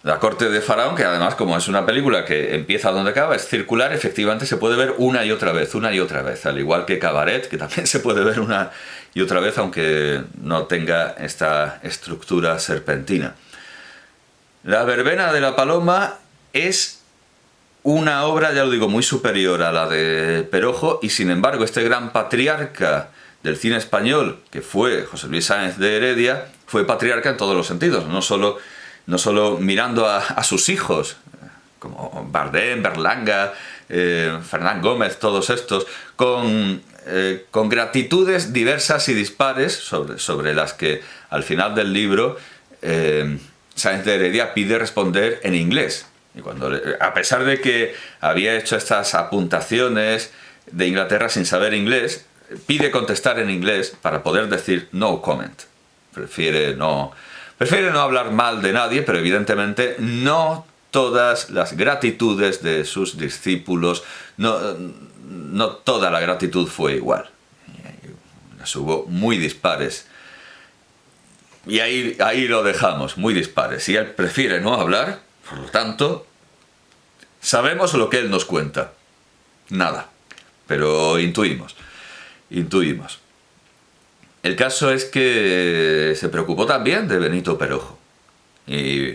La corte de Faraón, que además, como es una película que empieza donde acaba, es circular, efectivamente se puede ver una y otra vez, al igual que Cabaret, que también se puede ver una y otra vez, aunque no tenga esta estructura serpentina. La verbena de la paloma es una obra, ya lo digo, muy superior a la de Perojo, y sin embargo este gran patriarca del cine español, que fue José Luis Sáenz de Heredia, fue patriarca en todos los sentidos, no solo mirando a sus hijos, como Bardem, Berlanga, Fernán Gómez, todos estos, con gratitudes diversas y dispares sobre las que al final del libro Sáenz de Heredia pide responder en inglés. Y a pesar de que había hecho estas apuntaciones de Inglaterra sin saber inglés, pide contestar en inglés para poder decir no comment. Prefiere no hablar mal de nadie, pero evidentemente no todas las gratitudes de sus discípulos, no toda la gratitud fue igual. Las hubo muy dispares. Y ahí lo dejamos, muy dispares. Y él prefiere no hablar, por lo tanto, sabemos lo que él nos cuenta. Nada. Pero intuimos. El caso es que se preocupó también de Benito Perojo. Y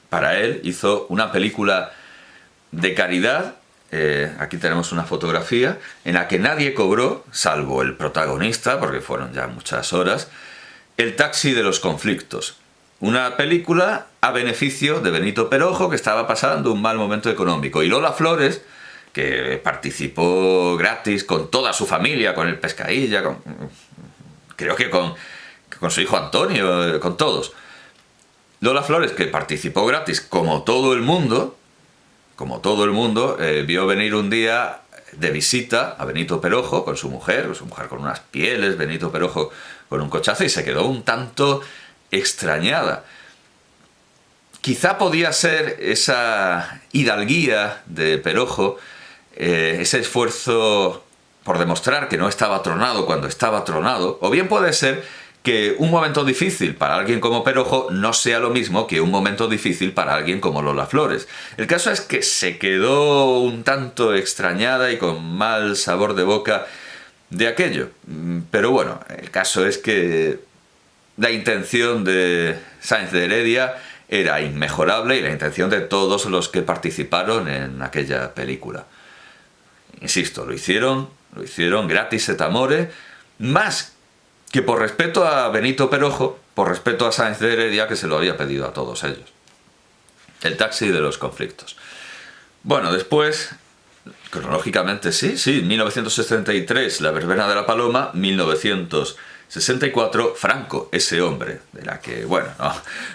para él hizo una película de caridad. Aquí tenemos una fotografía en la que nadie cobró, salvo el protagonista, porque fueron ya muchas horas, El taxi de los conflictos. Una película a beneficio de Benito Perojo, que estaba pasando un mal momento económico. Y Lola Flores, que participó gratis con toda su familia, con el Pescailla, creo que con su hijo Antonio, con todos. Lola Flores, que participó gratis como todo el mundo, vio venir un día de visita a Benito Perojo con su mujer con unas pieles, Benito Perojo con un cochazo, y se quedó un tanto extrañada. Quizá podía ser esa hidalguía de Perojo, ese esfuerzo por demostrar que no estaba tronado cuando estaba tronado, o bien puede ser que un momento difícil para alguien como Perojo no sea lo mismo que un momento difícil para alguien como Lola Flores. El caso es que se quedó un tanto extrañada y con mal sabor de boca de aquello. Pero bueno, el caso es que la intención de Sáenz de Heredia era inmejorable, y la intención de todos los que participaron en aquella película. Insisto, lo hicieron gratis et amore, más que por respeto a Benito Perojo, por respeto a Sáenz de Heredia, que se lo había pedido a todos ellos. El taxi de los conflictos. Bueno, después, cronológicamente sí, 1963, La verbena de la paloma, 1964, Franco, ese hombre, de la que, bueno,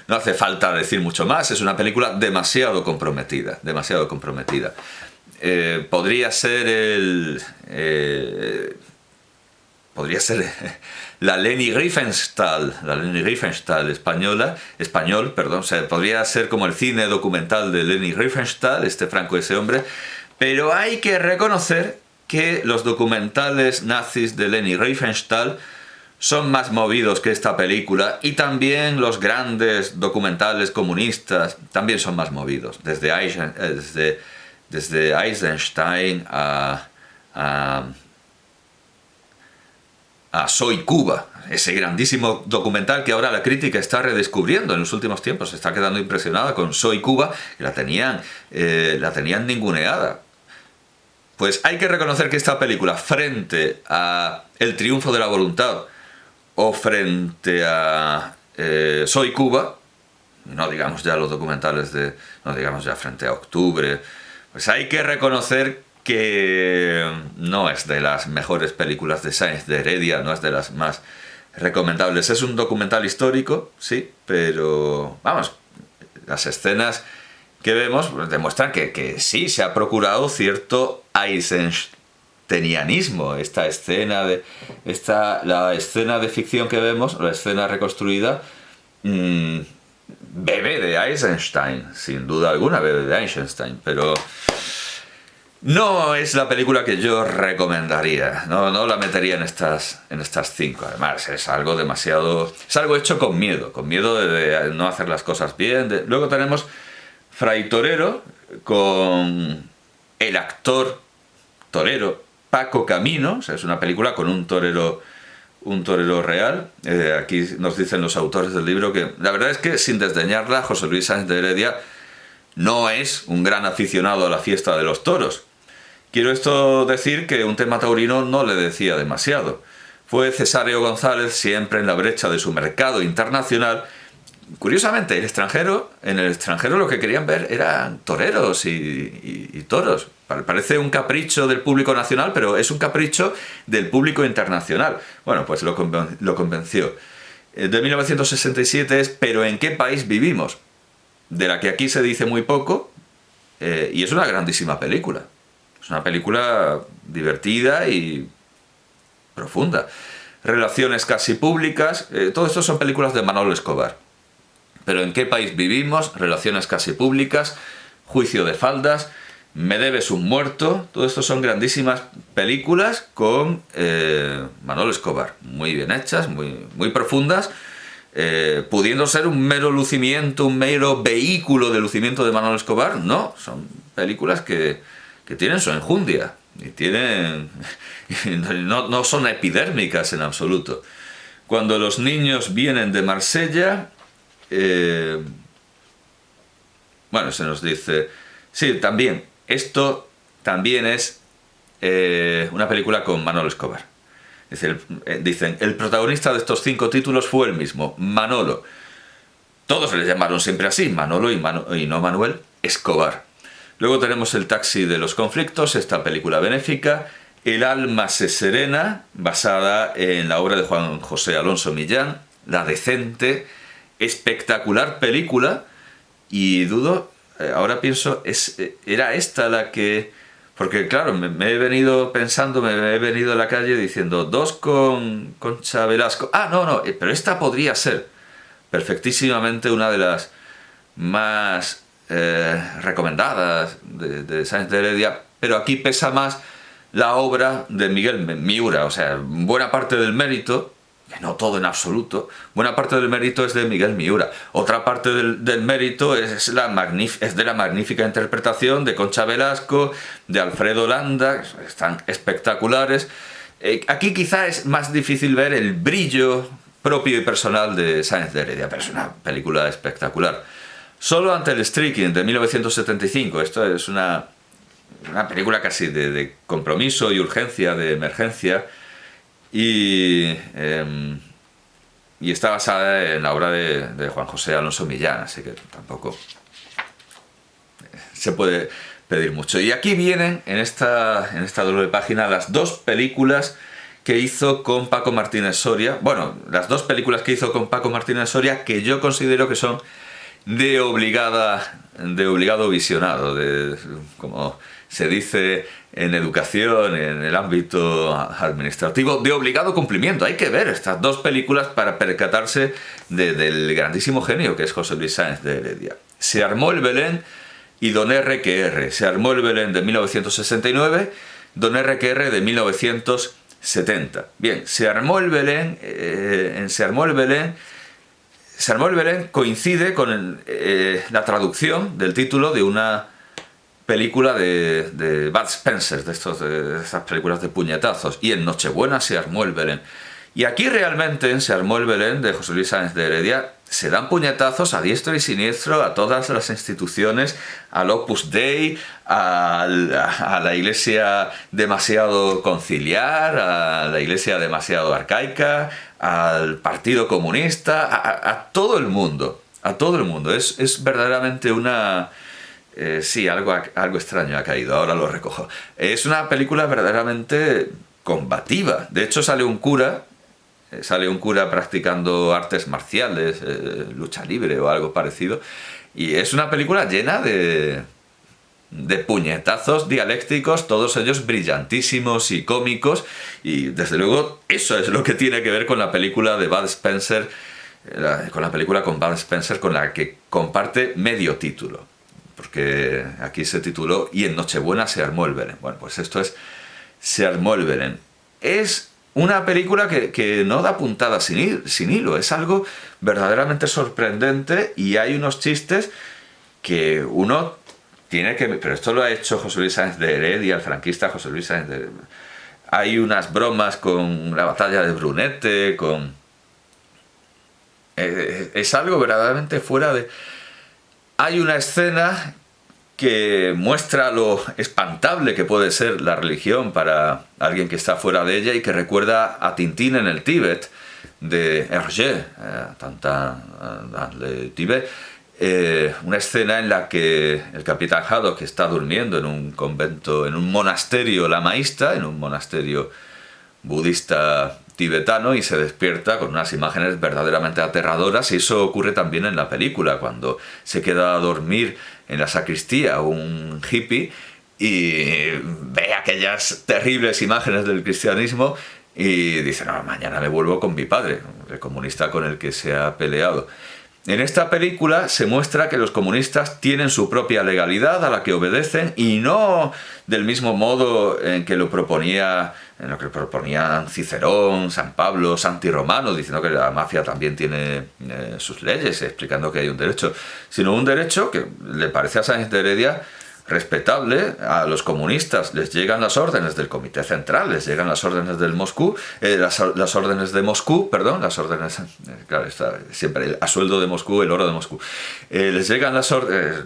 no hace falta decir mucho más, es una película demasiado comprometida. Podría ser la Leni Riefenstahl español, o sea, podría ser como el cine documental de Leni Riefenstahl, este Franco, ese hombre, pero hay que reconocer que los documentales nazis de Leni Riefenstahl son más movidos que esta película, y también los grandes documentales comunistas también son más movidos, desde Eisenstein a Soy Cuba, ese grandísimo documental que ahora la crítica está redescubriendo en los últimos tiempos. Se está quedando impresionada con Soy Cuba, que la tenían ninguneada. Pues hay que reconocer que esta película, frente a El triunfo de la voluntad o frente a Soy Cuba, no digamos ya los documentales no digamos ya frente a Octubre, pues hay que reconocer que no es de las mejores películas de Sáenz de Heredia, no es de las más recomendables. Es un documental histórico, sí, pero vamos, las escenas que vemos demuestran que sí se ha procurado cierto eisensteinianismo. La escena de ficción que vemos, la escena reconstruida, bebe de Eisenstein, sin duda alguna bebe de Eisenstein, pero no es la película que yo recomendaría, no la metería en estas 5. Además, es algo hecho con miedo de no hacer las cosas bien. Luego tenemos Fray Torero, con el actor torero Paco Camino. O sea, es una película con un torero real. Aquí nos dicen los autores del libro que la verdad es que, sin desdeñarla, José Luis Sáenz de Heredia no es un gran aficionado a la fiesta de los toros. Quiero esto decir que un tema taurino no le decía demasiado. Fue Cesáreo González, siempre en la brecha de su mercado internacional. Curiosamente, en el extranjero lo que querían ver eran toreros y toros. Parece un capricho del público nacional, pero es un capricho del público internacional. Bueno, pues lo convenció. De 1967 es Pero ¿en qué país vivimos?, de la que aquí se dice muy poco, y es una grandísima película. Es una película divertida y profunda. Relaciones casi públicas, todo esto son películas de Manolo Escobar. Pero ¿en qué país vivimos?, Relaciones casi públicas, Juicio de faldas, Me debes un muerto. Todo esto son grandísimas películas con Manolo Escobar, muy bien hechas, muy profundas, pudiendo ser un mero lucimiento, un mero vehículo de lucimiento de Manolo Escobar. No, son películas que tienen su enjundia y tienen no son epidérmicas en absoluto. Cuando los niños vienen de Marsella, bueno, se nos dice, sí, también, esto también es una película con Manolo Escobar. Dicen, el protagonista de estos 5 títulos fue el mismo, Manolo. Todos le llamaron siempre así, Manolo y no Manuel Escobar. Luego tenemos El taxi de los conflictos, esta película benéfica. El alma se serena, basada en la obra de Juan José Alonso Millán, La decente, espectacular película. Y dudo, ahora pienso, era esta la que... Porque claro, me he venido pensando, me he venido a la calle diciendo 2 con Concha Velasco. Ah, no, pero esta podría ser perfectísimamente una de las más recomendadas de Sáenz de Heredia, pero aquí pesa más la obra de Miguel Miura. O sea, buena parte del mérito, no todo en absoluto, buena parte del mérito es de Miguel Miura. Otra parte del mérito es de la magnífica interpretación de Concha Velasco, de Alfredo Landa, están espectaculares. Aquí quizá es más difícil ver el brillo propio y personal de Sáenz de Heredia, pero es una película espectacular. Solo ante el Striking, de 1975. Esto es una película casi de compromiso y urgencia, de emergencia, y está basada en la obra de Juan José Alonso Millán, así que tampoco se puede pedir mucho. Y aquí vienen, en esta doble página, las 2 películas que hizo con Paco Martínez Soria. Bueno, las 2 películas que hizo con Paco Martínez Soria que yo considero que son de obligado visionado, como se dice en educación, en el ámbito administrativo, de obligado cumplimiento. Hay que ver estas 2 películas para percatarse del grandísimo genio que es José Luis Sáenz de Heredia. Se armó el Belén y Don R.Q.R. Se armó el Belén de 1969, Don R.Q.R. de 1970. Bien, Se armó el Belén, Se armó el Belén coincide con la traducción del título de una película de Bud Spencer, de estas películas de puñetazos, y en Nochebuena se armó el Belén. Y aquí realmente en Se armó el Belén, de José Luis Sáenz de Heredia, se dan puñetazos a diestro y siniestro a todas las instituciones, al Opus Dei, a la iglesia demasiado conciliar, a la iglesia demasiado arcaica, al Partido Comunista, a todo el mundo, a todo el mundo. Es verdaderamente una... sí, algo extraño ha caído, ahora lo recojo. Es una película verdaderamente combativa. De hecho, sale un cura practicando artes marciales, lucha libre o algo parecido, y es una película llena de puñetazos dialécticos, todos ellos brillantísimos y cómicos, y desde luego eso es lo que tiene que ver con la película de Bud Spencer, con Bud Spencer, con la que comparte medio título, porque aquí se tituló Y en Nochebuena se armó el Belén. Bueno, pues esto es Se armó el Belén. Es una película que no da puntada sin hilo, es algo verdaderamente sorprendente, y hay unos chistes que uno tiene que... Pero esto lo ha hecho José Luis Sáenz de Heredia, el franquista José Luis Sáenz de Heredia. Hay unas bromas con la batalla de Brunete, con... es algo verdaderamente fuera de... Hay una escena que muestra lo espantable que puede ser la religión para alguien que está fuera de ella y que recuerda a Tintín en el Tíbet, de Hergé, de Tíbet. Una escena en la que el capitán Haddock está durmiendo en un convento, en un monasterio lamaísta, en un monasterio budista tibetano, y se despierta con unas imágenes verdaderamente aterradoras, y eso ocurre también en la película, cuando se queda a dormir en la sacristía un hippie y ve aquellas terribles imágenes del cristianismo y dice, no, mañana me vuelvo con mi padre, el comunista con el que se ha peleado. En esta película se muestra que los comunistas tienen su propia legalidad a la que obedecen, y no del mismo modo en lo que proponían Cicerón, San Pablo, Santi Romano, diciendo que la mafia también tiene sus leyes, explicando que hay un derecho, sino un derecho que le parece a Sáenz de Heredia respetable. A los comunistas les llegan las órdenes del Comité Central, les llegan las órdenes del Moscú, las órdenes de Moscú, perdón, las órdenes, claro, está siempre a sueldo de Moscú, el oro de Moscú, les llegan las órdenes,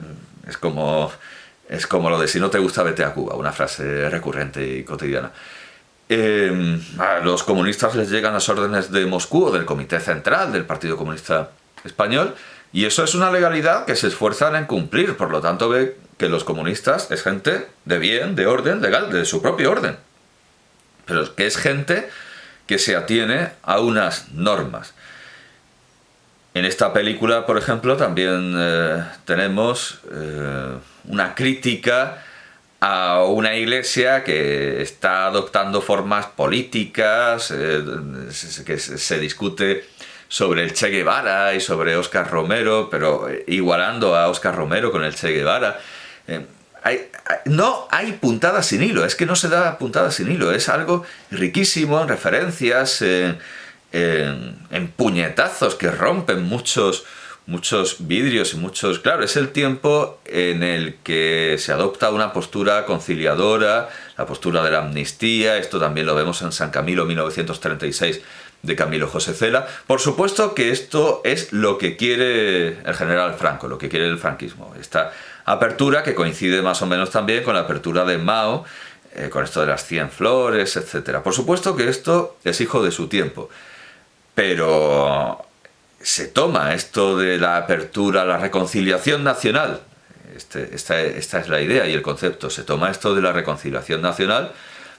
es como lo de si no te gusta vete a Cuba, una frase recurrente y cotidiana. A los comunistas les llegan las órdenes de Moscú o del Comité Central del Partido Comunista Español, y eso es una legalidad que se esfuerzan en cumplir. Por lo tanto, ve que los comunistas es gente de bien, de orden, legal, de su propio orden. Pero que es gente que se atiene a unas normas. En esta película, por ejemplo, también tenemos una crítica a una iglesia que está adoptando formas políticas, que se discute sobre el Che Guevara y sobre Óscar Romero, pero igualando a Óscar Romero con el Che Guevara. No hay puntadas sin hilo, es que no se da puntadas sin hilo, es algo riquísimo en referencias, en puñetazos que rompen muchos vidrios y muchos... Claro, es el tiempo en el que se adopta una postura conciliadora, la postura de la amnistía. Esto también lo vemos en San Camilo 1936 de Camilo José Cela. Por supuesto que esto es lo que quiere el general Franco, lo que quiere el franquismo. Esta apertura que coincide más o menos también con la apertura de Mao, con esto de las 100 flores, etc. Por supuesto que esto es hijo de su tiempo, pero se toma esto de la apertura, la reconciliación nacional. Esta es la idea y el concepto. Se toma esto de la reconciliación nacional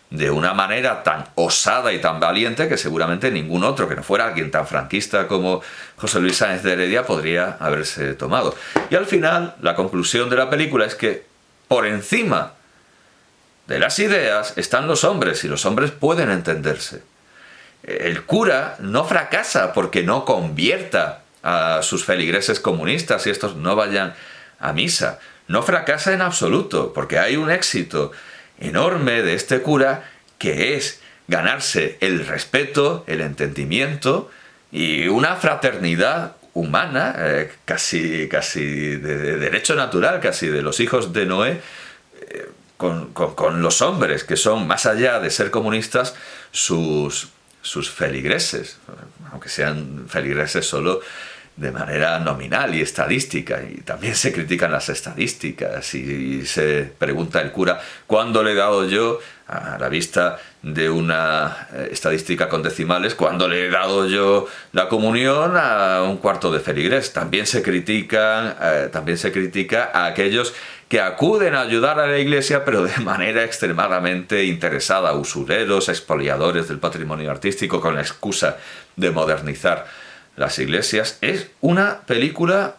de una manera tan osada y tan valiente que seguramente ningún otro que no fuera alguien tan franquista como José Luis Sáenz de Heredia podría haberse tomado. Y al final, la conclusión de la película es que por encima de las ideas están los hombres, y los hombres pueden entenderse. El cura no fracasa porque no convierta a sus feligreses comunistas y estos no vayan a misa. No fracasa en absoluto, porque hay un éxito enorme de este cura, que es ganarse el respeto, el entendimiento y una fraternidad humana, casi de derecho natural, casi de los hijos de Noé, con los hombres, que son, más allá de ser comunistas, sus feligreses, aunque sean feligreses solo de manera nominal y estadística. Y también se critican las estadísticas y se pregunta el cura, ¿cuándo le he dado yo, a la vista de una estadística con decimales, cuándo le he dado yo la comunión a un cuarto de feligres? También se critica a aquellos que acuden a ayudar a la iglesia, pero de manera extremadamente interesada, usureros, expoliadores del patrimonio artístico, con la excusa de modernizar las iglesias. Es una película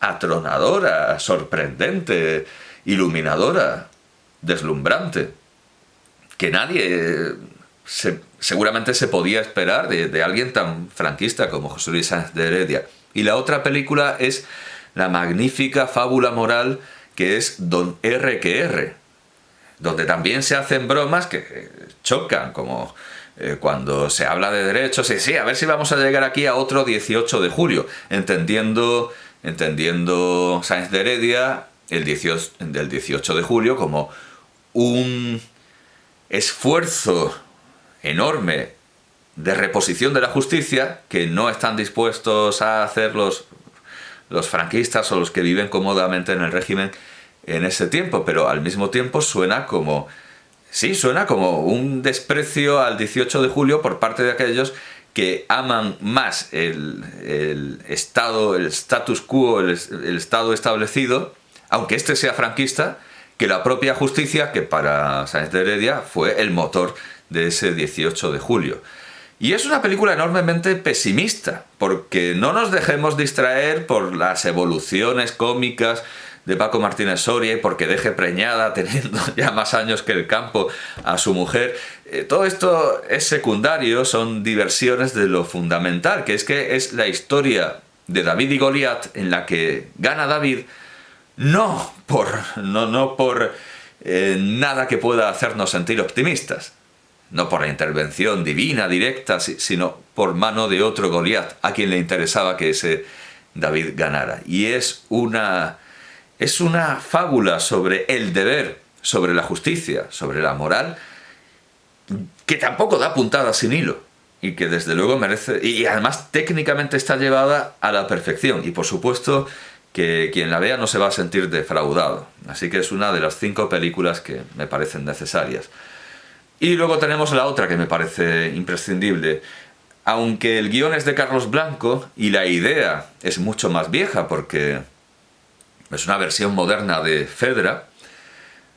atronadora, sorprendente, iluminadora, deslumbrante, que nadie seguramente se podía esperar de alguien tan franquista como José Luis Sáenz de Heredia. Y la otra película es la magnífica fábula moral que es Don R. que R., donde también se hacen bromas que chocan, como cuando se habla de derechos, y sí, a ver si vamos a llegar aquí a otro 18 de julio, entendiendo entendiendo Sáenz de Heredia del 18 de julio como un esfuerzo enorme de reposición de la justicia que no están dispuestos a hacer los franquistas o los que viven cómodamente en el régimen en ese tiempo, pero al mismo tiempo suena como un desprecio al 18 de julio por parte de aquellos que aman más el Estado, el status quo, el Estado establecido, aunque este sea franquista, que la propia justicia, que para Sáenz de Heredia fue el motor de ese 18 de julio. Y es una película enormemente pesimista, porque no nos dejemos distraer por las evoluciones cómicas de Paco Martínez Soria y porque deje preñada, teniendo ya más años que el campo, a su mujer. Todo esto es secundario, son diversiones de lo fundamental, que es la historia de David y Goliat, en la que gana David no por nada que pueda hacernos sentir optimistas, no por la intervención divina, directa, sino por mano de otro Goliat, a quien le interesaba que ese David ganara. Y es una fábula sobre el deber, sobre la justicia, sobre la moral, que tampoco da puntadas sin hilo, y que desde luego merece, y además técnicamente está llevada a la perfección, y por supuesto que quien la vea no se va a sentir defraudado. Así que es una de las 5 películas que me parecen necesarias. Y luego tenemos la otra que me parece imprescindible. Aunque el guión es de Carlos Blanco y la idea es mucho más vieja porque es una versión moderna de Fedra,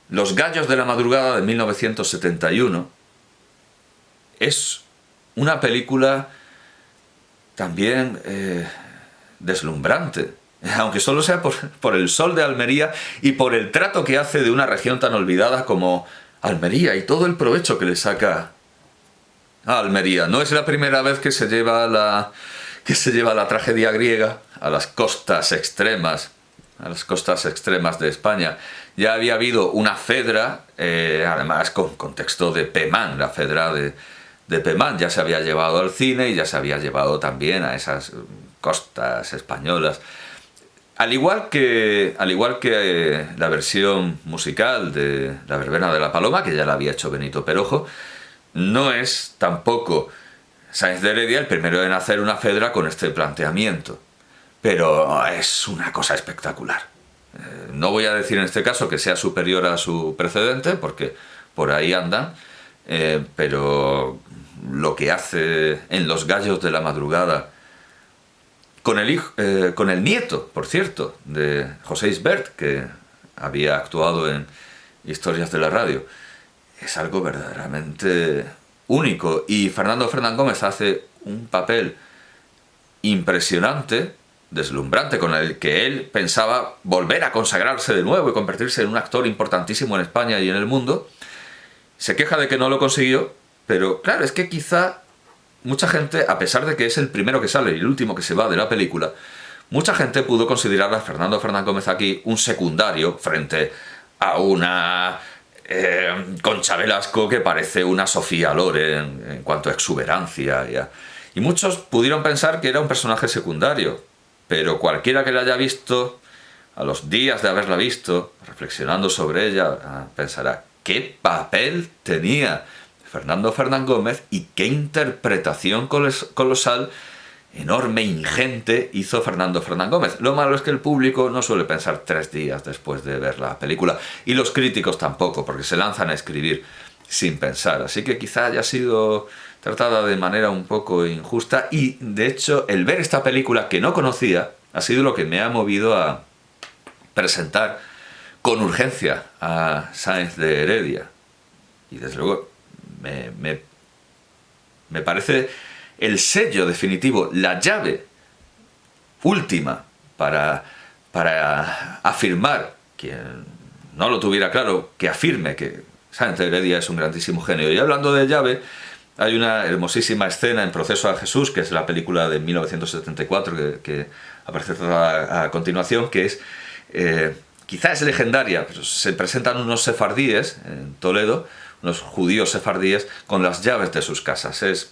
Los gallos de la madrugada de 1971 es una película también deslumbrante, aunque solo sea por el sol de Almería y por el trato que hace de una región tan olvidada como Almería y todo el provecho que le saca a Almería. No es la primera vez que se lleva la tragedia griega a las costas extremas de España. Ya había habido una Fedra, además con contexto de Pemán, la Fedra de Pemán ya se había llevado al cine y ya se había llevado también a esas costas españolas. Al igual que la versión musical de La verbena de la paloma, que ya la había hecho Benito Perojo, no es tampoco Sáenz de Heredia el primero en hacer una Fedra con este planteamiento. Pero es una cosa espectacular. No voy a decir en este caso que sea superior a su precedente, porque por ahí andan, pero lo que hace en Los gallos de la madrugada, con el nieto, por cierto, de José Isbert, que había actuado en Historias de la Radio, es algo verdaderamente único. Y Fernando Fernán Gómez hace un papel impresionante, deslumbrante, con el que él pensaba volver a consagrarse de nuevo y convertirse en un actor importantísimo en España y en el mundo. Se queja de que no lo consiguió, pero claro, es que quizá mucha gente, a pesar de que es el primero que sale y el último que se va de la película, mucha gente pudo considerar a Fernando Fernán Gómez aquí un secundario frente a una Concha Velasco que parece una Sofía Loren en cuanto a exuberancia. Y muchos pudieron pensar que era un personaje secundario, pero cualquiera que la haya visto, a los días de haberla visto, reflexionando sobre ella, pensará, ¿qué papel tenía Fernando Fernán Gómez y qué interpretación colosal, enorme, ingente hizo Fernando Fernán Gómez? Lo malo es que el público no suele pensar 3 días después de ver la película, y los críticos tampoco, porque se lanzan a escribir sin pensar. Así que quizá haya sido tratada de manera un poco injusta, y de hecho el ver esta película que no conocía ha sido lo que me ha movido a presentar con urgencia a Sáenz de Heredia. Y desde luego me parece el sello definitivo, la llave última para afirmar, quien no lo tuviera claro, que afirme que Sáenz de Heredia es un grandísimo genio. Y hablando de llave, hay una hermosísima escena en Proceso a Jesús, que es la película de 1974 que aparece a continuación, que es quizás es legendaria, pero se presentan unos sefardíes en Toledo, los judíos sefardíes con las llaves de sus casas. Es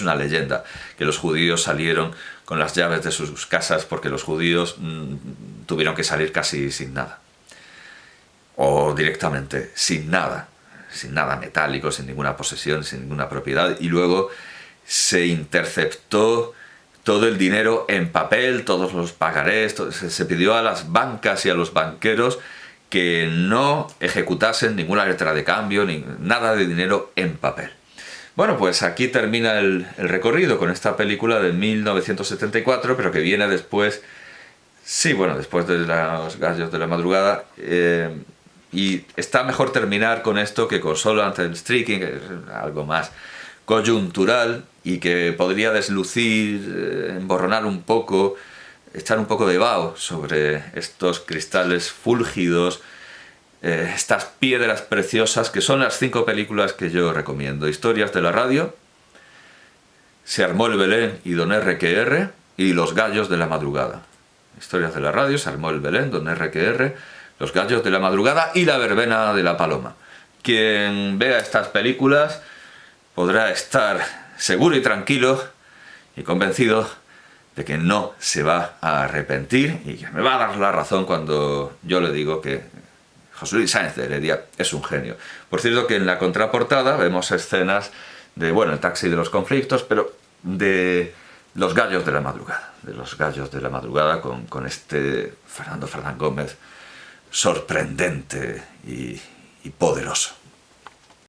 una leyenda que los judíos salieron con las llaves de sus casas porque los judíos tuvieron que salir casi sin nada. O directamente sin nada metálico, sin ninguna posesión, sin ninguna propiedad, y luego se interceptó todo el dinero en papel, todos los pagarés, se pidió a las bancas y a los banqueros que no ejecutasen ninguna letra de cambio, ni nada de dinero en papel. Bueno, pues aquí termina el recorrido con esta película de 1974, pero que viene después, sí, bueno, después de Los gallos de la madrugada, y está mejor terminar con esto que con Solo ante el Streaking, que es algo más coyuntural y que podría deslucir, emborronar un poco, echar un poco de vaho sobre estos cristales fúlgidos, estas piedras preciosas, que son las 5 películas que yo recomiendo. Historias de la radio, Se armó el Belén y Don R.Q.R. y Los gallos de la madrugada. Historias de la radio, Se armó el Belén, Don R.Q.R., Los gallos de la madrugada y La verbena de la paloma. Quien vea estas películas podrá estar seguro y tranquilo y convencido de que no se va a arrepentir y que me va a dar la razón cuando yo le digo que José Luis Sáenz de Heredia es un genio. Por cierto, que en la contraportada vemos escenas de, bueno, el taxi de los conflictos, pero de Los gallos de la madrugada. De Los gallos de la madrugada con este Fernando Fernán Gómez sorprendente y poderoso.